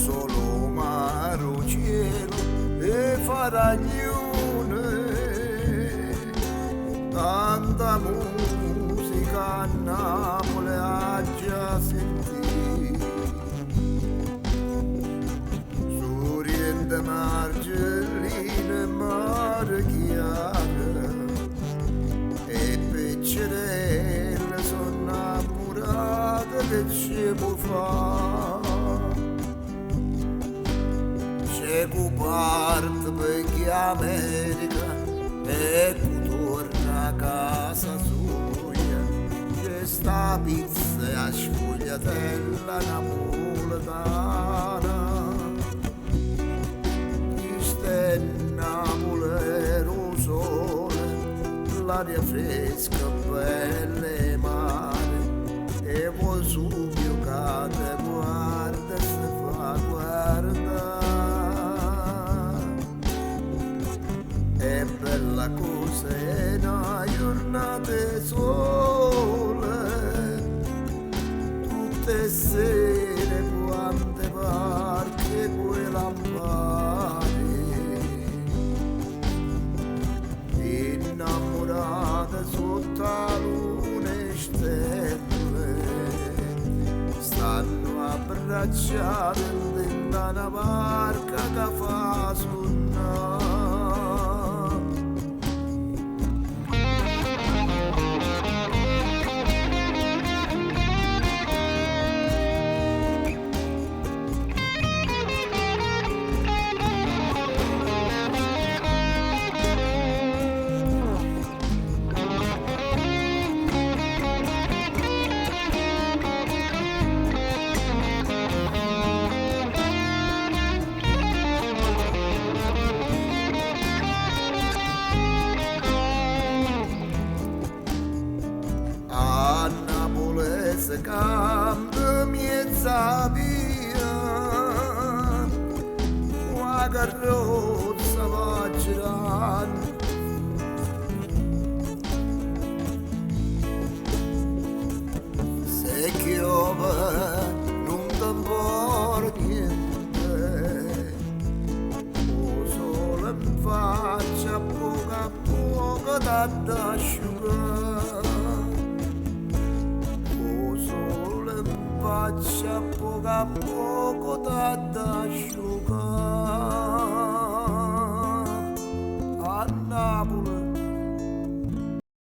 solo maro cielo e faraglione, tanta musica a Napoli ha già sentito, Sorrente Margellina e mare chiara e peccerelle sono innamorate che ci può fare. C'è che parte perché America e che torna a casa sua, c'è sta pizza e a sfogliatella napoletana, chi sta in Napoli lo sole, l'aria fresca belle mare e poi subito cade guarda se fa guardare. È bella cosa è una giornata sole, tutte sere quante parche quei lampari, innamorate sotto la luna e stelle, stanno abbracciate dentro una barca che fa sonnare. Se cambia mezza via, la carrozza va girando, se piove non ti importa niente, o sole mi faccia poco a poco da asciugare. Faccia poco a poco da asciugare a Napoli.